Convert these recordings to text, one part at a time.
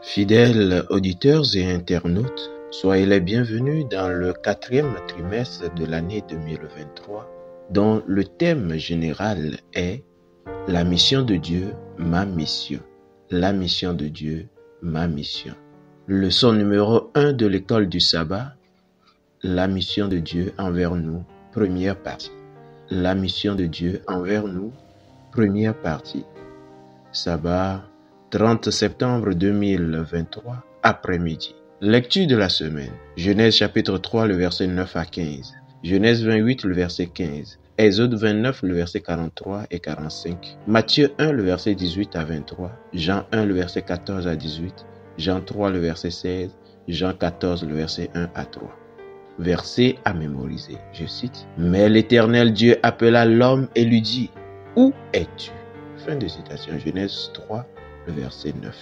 Fidèles auditeurs et internautes, soyez les bienvenus dans le 4e trimestre de l'année 2023, dont le thème général est « La mission de Dieu, ma mission ». La mission de Dieu, ma mission. Leçon numéro 1 de l'école du sabbat, la mission de Dieu envers nous, première partie. La mission de Dieu envers nous, première partie. Sabbat, 30 septembre 2023, après-midi. Lecture de la semaine. Genèse chapitre 3, le verset 9 à 15. Genèse 28, le verset 15. Exode 29, le verset 43 et 45. Matthieu 1, le verset 18 à 23. Jean 1, le verset 14 à 18. Jean 3, le verset 16. Jean 14, le verset 1 à 3. Verset à mémoriser. Je cite. « Mais l'Éternel Dieu appela l'homme et lui dit, « Où es-tu » Fin de citation. Genèse 3, le verset 9.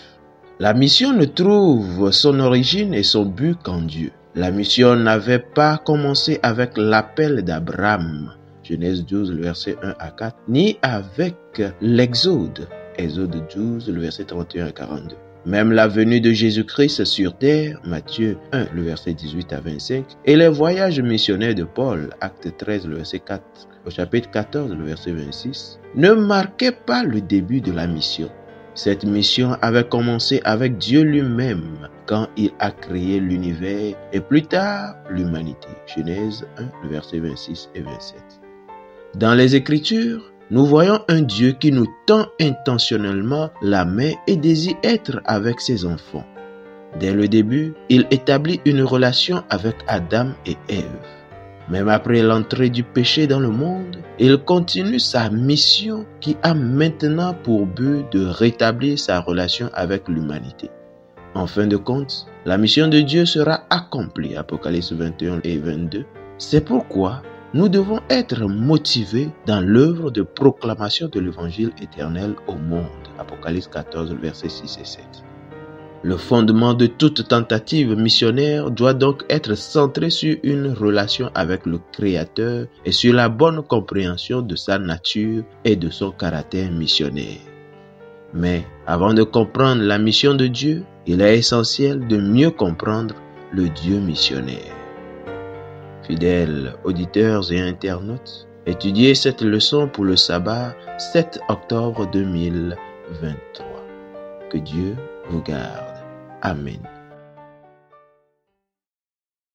La mission ne trouve son origine et son but qu'en Dieu. La mission n'avait pas commencé avec l'appel d'Abraham, Genèse 12, le verset 1 à 4, ni avec l'Exode, Exode 12, le verset 31 à 42. Même la venue de Jésus-Christ sur terre, Matthieu 1, le verset 18 à 25, et les voyages missionnaires de Paul, Acte 13, le verset 4, au chapitre 14, le verset 26, ne marquaient pas le début de la mission. Cette mission avait commencé avec Dieu lui-même quand il a créé l'univers et plus tard l'humanité. Genèse 1, le verset 26 et 27. Dans les Écritures, nous voyons un Dieu qui nous tend intentionnellement la main et désire être avec ses enfants. Dès le début, il établit une relation avec Adam et Ève. Même après l'entrée du péché dans le monde, il continue sa mission qui a maintenant pour but de rétablir sa relation avec l'humanité. En fin de compte, la mission de Dieu sera accomplie. Apocalypse 21 et 22. C'est pourquoi nous devons être motivés dans l'œuvre de proclamation de l'évangile éternel au monde. Apocalypse 14, versets 6 et 7. Le fondement de toute tentative missionnaire doit donc être centré sur une relation avec le Créateur et sur la bonne compréhension de sa nature et de son caractère missionnaire. Mais avant de comprendre la mission de Dieu, il est essentiel de mieux comprendre le Dieu missionnaire. Fidèles auditeurs et internautes, étudiez cette leçon pour le sabbat 7 octobre 2023. Que Dieu vous garde. Amen.